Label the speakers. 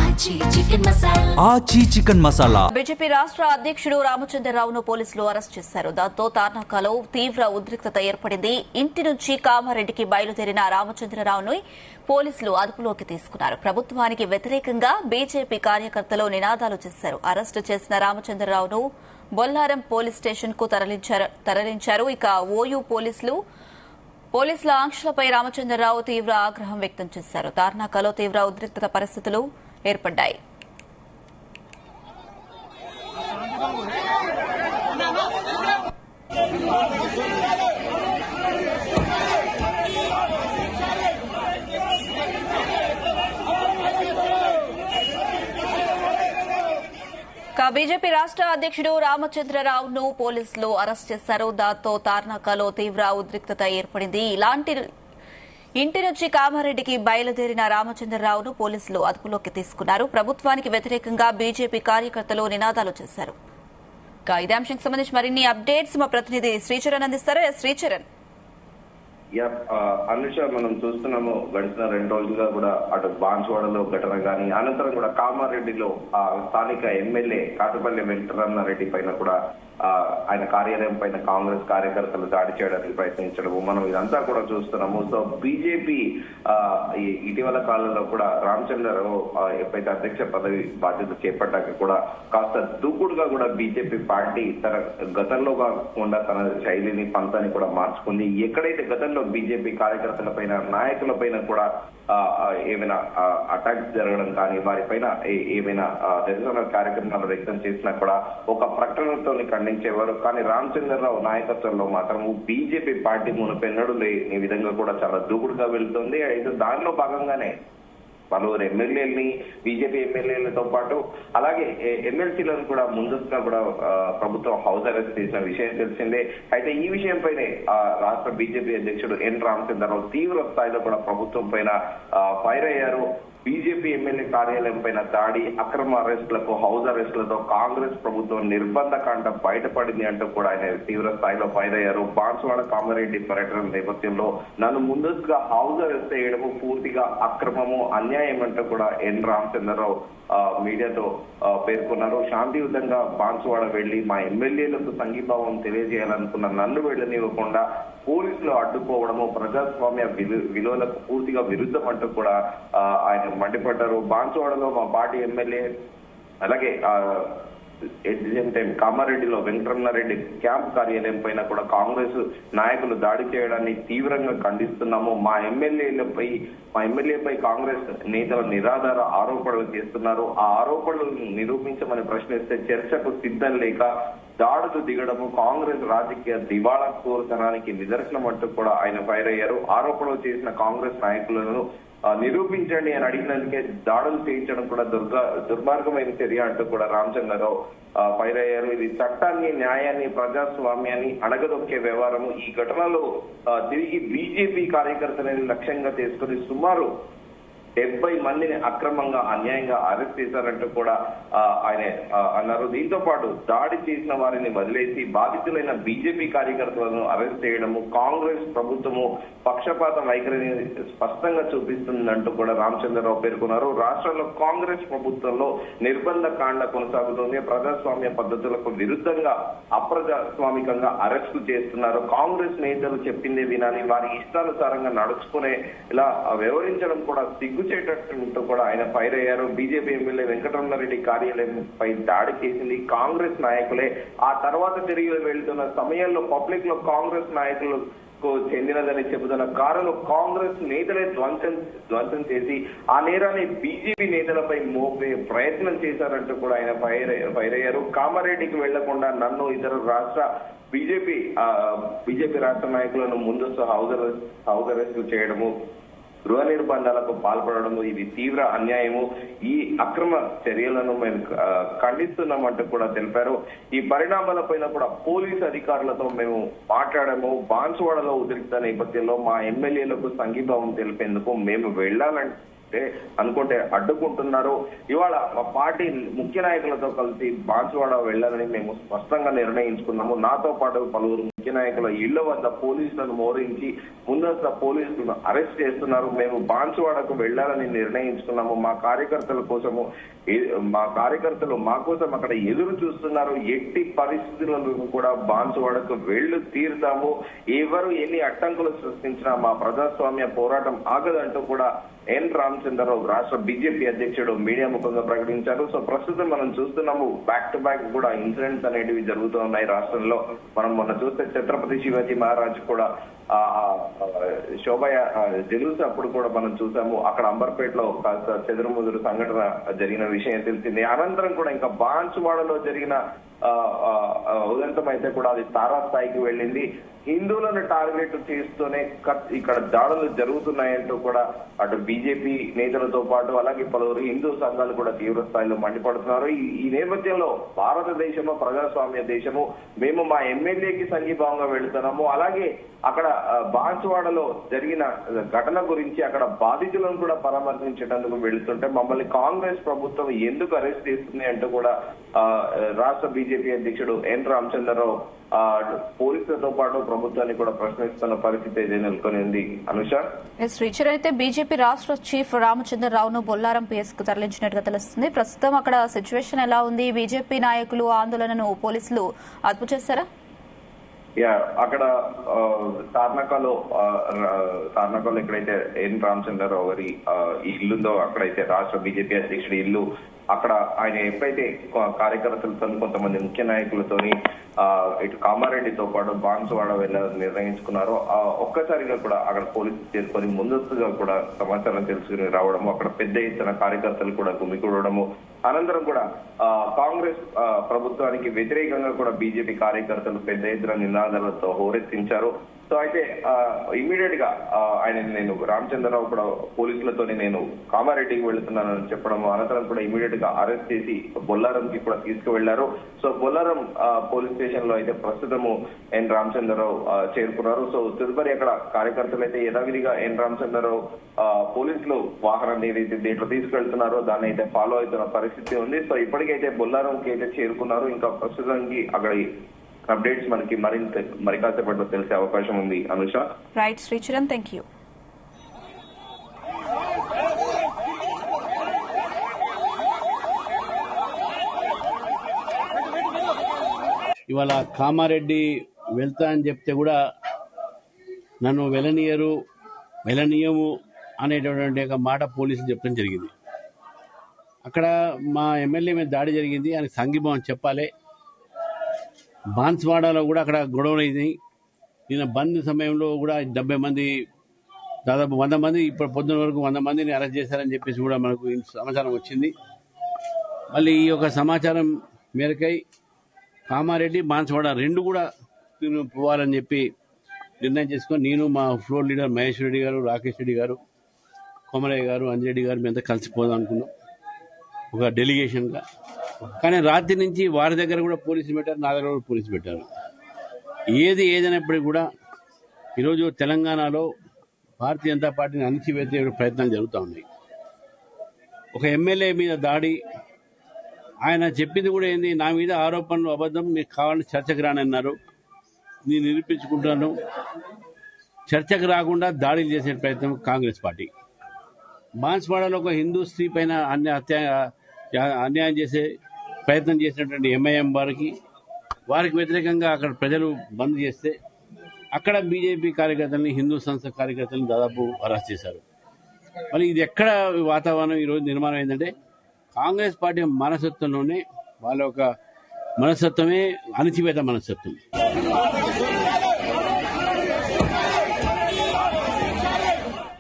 Speaker 1: ఆచి chicken masala.
Speaker 2: BJP రాష్ట్ర అధ్యక్షుడు రామచంద్రరావును పోలీసులు అరెస్ట్ చేశారు. దాంతో తార్నాకలో తీవ్ర ఉద్రిక్తత ఏర్పడింది. ఇంటి నుంచి కామారెడ్డికి బయలుదేరిన రామచంద్రరావును పోలీసులు అదుపులోకి తీసుకున్నారు. ప్రభుత్వానికి వ్యతిరేకంగా బీజేపీ కార్యకర్తలు నినాదాలు చేశారు. అరెస్టు చేసిన రామచంద్రరావును బొల్లారం పోలీస్ స్టేషన్ కు తరలించారు. ఇక ఓయూ పోలీసుల ఆంక్షలపై రామచంద్రరావు తీవ్ర ఆగ్రహం వ్యక్తం చేశారు. తార్నాకలో తీవ్ర ఉద్రిక్తత పరిస్థితులు ఏర్పడ్డాయి. బీజేపీ రాష్ట్ర అధ్యక్షుడు రామచంద్రరావును పోలీసులు అరెస్ట్ చేశారు. దాంతో తార్నాకలో తీవ్ర ఉద్రిక్తత ఏర్పడింది. ఇంటి నుంచి కామారెడ్డికి బయలుదేరిన రామచంద్రరావును పోలీసులు అదుపులోకి తీసుకున్నారు. ప్రభుత్వానికి వ్యతిరేకంగా బీజేపీ కార్యకర్తలు నినాదాలు చేశారు. ఇదే అంశానికి సంబంధించి మరిన్ని అప్డేట్స్ మా ప్రతినిధి శ్రీచరణ్ అందిస్తారు. శ్రీచరణ్,
Speaker 3: అనుష, మనం చూస్తున్నాము గడిచిన 2 రోజులుగా కూడా అటు బాన్సువాడలో ఘటన కానీ, అనంతరం కూడా కామారెడ్డిలో స్థానిక ఎమ్మెల్యే కాటుపల్లి వెంకటరమణారెడ్డి పైన కూడా ఆయన కార్యాలయం పైన కాంగ్రెస్ కార్యకర్తలు దాడి చేయడానికి ప్రయత్నించడము మనం ఇదంతా కూడా చూస్తున్నాము. సో బీజేపీ ఇటీవల కాలంలో కూడా రామచంద్రరావు ఎప్పుడైతే అధ్యక్ష పదవి బాధ్యత చేపట్టాక కూడా కాస్త దూకుడుగా కూడా బీజేపీ పార్టీ తన గతంలో కాకుండా తన శైలిని పంతాన్ని కూడా మార్చుకుంది. ఎక్కడైతే గతంలో బీజేపీ కార్యకర్తల పైన నాయకుల పైన కూడా ఏమైనా అటాక్స్ జరగడం కానీ, వారిపైన ఏమైనా నిరసన కార్యక్రమాలు వ్యక్తం చేసినా కూడా ఒక ప్రకటనతో ఖండించేవారు. కానీ రామచంద్రరావు నాయకత్వంలో మాత్రం బీజేపీ పార్టీ మునుపెన్నడూ లేని విధంగా కూడా చాలా దూకుడుగా వెళ్తుంది. అయితే దానిలో భాగంగానే పలువురు ఎమ్మెల్యేలని, బీజేపీ ఎమ్మెల్యేలతో పాటు అలాగే ఎమ్మెల్సీలను కూడా ముందస్తుగా కూడా ప్రభుత్వం హౌస్ అరెస్ట్ చేసిన విషయం తెలిసిందే. అయితే ఈ విషయంపైనే రాష్ట్ర బీజేపీ అధ్యక్షుడు ఎన్ రామచంద్రరావు తీవ్ర స్థాయిలో కూడా ప్రభుత్వం పైన ఫైర్ అయ్యారు. బీజేపీ ఎమ్మెల్యే కార్యాలయం పైన దాడి, అక్రమ అరెస్టులకు, హౌస్ అరెస్టులతో కాంగ్రెస్ ప్రభుత్వం నిర్బంధ కాండ బయటపడింది అంటూ కూడా ఆయన తీవ్ర స్థాయిలో ఫైర్ అయ్యారు. బాన్సువాడ కామారెడ్డి పర్యటన నేపథ్యంలో నన్ను ముందుగా హౌస్ అరెస్ట్ చేయడము పూర్తిగా అక్రమము, అన్యాయం అంటూ కూడా ఎన్ రామచంద్రరావు మీడియాతో పేర్కొన్నారు. శాంతియుతంగా బాన్సువాడ వెళ్లి మా ఎమ్మెల్యేలకు సంఘీభావం తెలియజేయాలనుకున్న నన్ను వెళ్లనివ్వకుండా పోలీసులు అడ్డుకోవడము ప్రజాస్వామ్య విలువలకు పూర్తిగా విరుద్ధం అంటూ కూడా ఆయన మండిపడ్డారు. బాన్సువాడలో మా పార్టీ ఎమ్మెల్యే అలాగే ఎట్ ది సేమ్ టైం కామారెడ్డిలో వెంకటరమణారెడ్డి క్యాంప్ కార్యాలయం పైన కూడా కాంగ్రెస్ నాయకులు దాడి చేయడాన్ని తీవ్రంగా ఖండిస్తున్నాము. మా ఎమ్మెల్యేపై కాంగ్రెస్ నేతలు నిరాధార ఆరోపణలు చేస్తున్నారు. ఆ ఆరోపణలు నిరూపించమని ప్రశ్నిస్తే చర్చకు సిద్ధం లేక దాడులు దిగడము కాంగ్రెస్ రాజకీయ దివాళా కోరుతనానికి నిదర్శనం అంటూ కూడా ఆయన ఫైర్ అయ్యారు. ఆరోపణలు చేసిన కాంగ్రెస్ నాయకులను నిరూపించండి అని అడిగినందుకే దాడులు చేయించడం కూడా దుర్మార్గమైన చర్య అంటూ కూడా రామచంద్రరావు ఫైర్ అయ్యారు. ఇది చట్టాన్ని, న్యాయాన్ని, ప్రజాస్వామ్యాన్ని అణగదొక్కే వ్యవహారము. ఈ ఘటనలో తిరిగి బీజేపీ కార్యకర్తలని లక్ష్యంగా చేసుకుని సుమారు 70 మందిని అక్రమంగా, అన్యాయంగా అరెస్ట్ చేశారంటూ కూడా ఆయన అన్నారు. దీంతో పాటు దాడి చేసిన వారిని వదిలేసి బాధితులైన బీజేపీ కార్యకర్తలను అరెస్ట్ చేయడము కాంగ్రెస్ ప్రభుత్వము పక్షపాత వైఖరిని స్పష్టంగా చూపిస్తుందంటూ కూడా రామచంద్రరావు పేర్కొన్నారు. రాష్ట్రంలో కాంగ్రెస్ ప్రభుత్వంలో నిర్బంధ కాండ కొనసాగుతోంది. ప్రజాస్వామ్య పద్ధతులకు విరుద్ధంగా, అప్రజాస్వామికంగా అరెస్టులు చేస్తున్నారు. కాంగ్రెస్ నేతలు చెప్పిందే వినాలి, వారి ఇష్టానుసారంగా నడుచుకునే ఇలా వ్యవహరించడం కూడా సిగ్గుచేటట్టు కూడా ఆయన ఫైర్ అయ్యారు. బీజేపీ ఎమ్మెల్యే వెంకటరమణారెడ్డి కార్యాలయంపై దాడి చేసింది కాంగ్రెస్ నాయకులే. ఆ తర్వాత తిరిగి వెళ్తున్న సమయంలో పబ్లిక్ లో కాంగ్రెస్ నాయకులు చెందినదని చెబుతున్న కారును కాంగ్రెస్ నేతలే ధ్వంసం చేసి ఆ నేరాన్ని బీజేపీ నేతలపై మోపే ప్రయత్నం చేశారంటూ కూడా ఆయన ఫైర్ అయ్యారు. కామారెడ్డికి వెళ్లకుండా నన్ను ఇతర రాష్ట్ర బీజేపీ రాష్ట్ర నాయకులను ముందస్తు హౌస్ అరెస్టు చేయడము, గృహ నిర్బంధాలకు పాల్పడము ఇది తీవ్ర అన్యాయము. ఈ అక్రమ చర్యలను మేము ఖండిస్తున్నామంటూ కూడా తెలిపారు. ఈ పరిణామాలపైన కూడా పోలీసు అధికారులతో మేము మాట్లాడాము. బాన్సువాడలో ఉద్రిక్త నేపథ్యంలో మా ఎమ్మెల్యేలకు సంఘీభావం తెలిపేందుకు మేము వెళ్లాలంటే అనుకుంటే అడ్డుకుంటున్నారు. ఇవాళ మా పార్టీ ముఖ్య నాయకులతో కలిసి బాన్సువాడ వెళ్లాలని మేము స్పష్టంగా నిర్ణయించుకున్నాము. నాతో పాటు పలువురు ముఖ్య నాయకుల ఇళ్ల వద్ద పోలీసులను మోరించి ముందస్తు పోలీసులను అరెస్ట్ చేస్తున్నారు. మేము బాన్సువాడకు వెళ్లాలని నిర్ణయించుకున్నాము. మా కార్యకర్తల కోసము మా కార్యకర్తలు మా కోసం అక్కడ ఎదురు చూస్తున్నారు. ఎట్టి పరిస్థితులను కూడా బాన్సువాడకు వెళ్లు తీరుతాము. ఎవరు ఎన్ని అడ్డంకులు సృష్టించినా మా ప్రజాస్వామ్య పోరాటం ఆగదంటూ కూడా ఎన్ రామచంద్రరావు రాష్ట్ర బీజేపీ అధ్యక్షుడు మీడియా ముఖంగా ప్రకటించారు. సో ప్రస్తుతం మనం చూస్తున్నాము బ్యాక్ టు బ్యాక్ కూడా ఇన్సిడెంట్స్ అనేటివి జరుగుతూ ఉన్నాయి రాష్ట్రంలో. మనం మొన్న చూస్తే ఛత్రపతి శివాజీ మహారాజ్ కూడా శోభయ జలుసు అప్పుడు కూడా మనం చూసాము. అక్కడ అంబర్పేటలో కాస్త చెదురుముదురు సంఘటన జరిగిన విషయం తెలిసింది. అనంతరం కూడా ఇంకా బాన్సువాడలో జరిగిన ఉదంతం అయితే కూడా అది తారాస్థాయికి వెళ్ళింది. హిందువులను టార్గెట్ చేస్తూనే ఇక్కడ దాడులు జరుగుతున్నాయంటూ కూడా అటు బీజేపీ నేతలతో పాటు అలాగే పలువురు హిందూ సంఘాలు కూడా తీవ్ర స్థాయిలో మండిపడుతున్నారు. ఈ నేపథ్యంలో భారతదేశము ప్రజాస్వామ్య దేశము, మేము మా ఎమ్మెల్యేకి సంఘీభావంగా వెళుతున్నాము. అలాగే అక్కడ బాన్సువాడలో జరిగిన ఘటన గురించి అక్కడ బాధితులను కూడా పరామర్శించేందుకు వెళుతుంటే మమ్మల్ని కాంగ్రెస్ ప్రభుత్వం ఎందుకు అరెస్ట్ చేస్తుంది అంటూ కూడా రాష్ట్ర బీజేపీ అధ్యక్షుడు ఎన్ రామచంద్రరావు పోలీసులతో పాటు ప్రభుత్వాన్ని కూడా ప్రశ్నిస్తున్న పరిస్థితి అయితే నెలకొనింది. అనుష,
Speaker 2: శ్రీచర్ అయితే బీజేపీ రాష్ట్ర చీఫ్ రామచంద్రరావును బొల్లారం పిఎస్ కు తరలించినట్టుగా తెలుస్తుంది. ప్రస్తుతం అక్కడ సిచ్యువేషన్ ఎలా ఉంది? బీజేపీ నాయకులు ఆందోళనను పోలీసులు అదుపు చేశారా?
Speaker 3: అక్కడ తార్నాకలో ఎక్కడైతే ఎన్ రామచంద్రరావు గారి ఇల్లుందో అక్కడైతే రాష్ట్ర బీజేపీ అధ్యక్షుడి ఇల్లు, అక్కడ ఆయన ఎప్పుడైతే కార్యకర్తలతో కొంతమంది ముఖ్య నాయకులతోని ఇటు కామారెడ్డితో పాటు బాన్సువాడ వెళ్ళాలని నిర్ణయించుకున్నారో ఒక్కసారిగా కూడా అక్కడ పోలీసులు చేరుకొని ముందస్తుగా కూడా సమాచారం తెలుసుకుని రావడము, అక్కడ పెద్ద ఎత్తున కార్యకర్తలు కూడా గుమికూడము, అనంతరం కూడా కాంగ్రెస్ ప్రభుత్వానికి వ్యతిరేకంగా కూడా బీజేపీ కార్యకర్తలు పెద్ద ఎత్తున నినాదాలతో హోరెత్తించారు. సో అయితే ఇమీడియట్ గా ఆయన నేను రామచంద్రరావు కూడా పోలీసులతో నేను కామారెడ్డికి వెళుతున్నానని చెప్పడం, అనంతరం కూడా ఇమీడియట్ గా అరెస్ట్ చేసి బొల్లారంకి కూడా తీసుకువెళ్లారు. సో బొల్లారం పోలీస్ స్టేషన్ లో అయితే ప్రస్తుతము ఎన్ రామచంద్రరావు చేరుకున్నారు. సో తదుపరి అక్కడ కార్యకర్తలు అయితే యథావిధిగా ఎన్ రామచంద్రరావు పోలీసులు వాహనాన్ని ఏదైతే దీంట్లో తీసుకెళ్తున్నారో దాన్ని అయితే ఫాలో అవుతున్న పరిస్థితి ఉంది. సో ఇప్పటికైతే బొల్లారంకి అయితే చేరుకున్నారు. ఇంకా ప్రస్తుతానికి అక్కడ అప్డేట్స్ మనకి మరి కాసేపట్లో తెలిసే అవకాశం ఉంది. Anusha,
Speaker 2: right Sricharan, thank you.
Speaker 1: ఇవాళ కామారెడ్డి వెళ్తా అని చెప్తే కూడా నన్ను వెళ్ళనీయము అనేటటువంటి ఒక మాట పోలీసులు చెప్పడం జరిగింది. అక్కడ మా ఎమ్మెల్యే మీద దాడి జరిగింది, ఆయనకు సంఘీభావం చెప్పాలి. బాన్సువాడలో కూడా అక్కడ గొడవలు అయినాయి. నిన్న బంద్ సమయంలో కూడా 70 మంది, దాదాపు 100 మంది, ఇప్పుడు పొద్దున వరకు 100 మందిని అరెస్ట్ చేశారని చెప్పేసి కూడా మనకు సమాచారం వచ్చింది. మళ్ళీ ఈ యొక్క సమాచారం మేరకై కామారెడ్డి బాన్సువాడ రెండు కూడా పోవాలని చెప్పి నిర్ణయం చేసుకొని నేను మా ఫ్లోర్ లీడర్ మహేష్ రెడ్డి గారు, రాకేష్ రెడ్డి గారు, కొమరయ్య గారు, అంజిరెడ్డి గారు మీద కలిసిపోదాం అనుకున్నాం ఒక డెలిగేషన్గా. కానీ రాత్రి నుంచి వారి దగ్గర కూడా పోలీసులు పెట్టారు, నా దగ్గర కూడా పోలీసులు పెట్టారు. ఏదైనప్పటికీ కూడా ఈరోజు తెలంగాణలో భారతీయ జనతా పార్టీని అణిచివేసే ప్రయత్నాలు జరుగుతూ ఉన్నాయి. ఒక ఎమ్మెల్యే మీద దాడి, ఆయన చెప్పింది కూడా ఏంది, నా మీద ఆరోపణలు అబద్ధం, మీకు కావాలని చర్చకు రానన్నారు, నేను నిరూపించుకుంటాను. చర్చకు రాకుండా దాడులు చేసే ప్రయత్నం కాంగ్రెస్ పార్టీ. బాన్సువాడలో ఒక హిందూ స్త్రీ పైన అన్యాయం చేసే ప్రయత్నం చేసినటువంటి ఎంఐఎం వారికి వ్యతిరేకంగా అక్కడ ప్రజలు బంద్ చేస్తే అక్కడ బీజేపీ కార్యకర్తలని, హిందూ సంస్థ కార్యకర్తలను దాదాపు అరెస్ట్ చేశారు. మరి ఇది ఎక్కడ వాతావరణం ఈరోజు నిర్మాణం ఏంటంటే కాంగ్రెస్ పార్టీ మనస్తత్వంలోనే వాళ్ళ యొక్క మనస్తత్వమే అణచివేత మనస్తత్వం.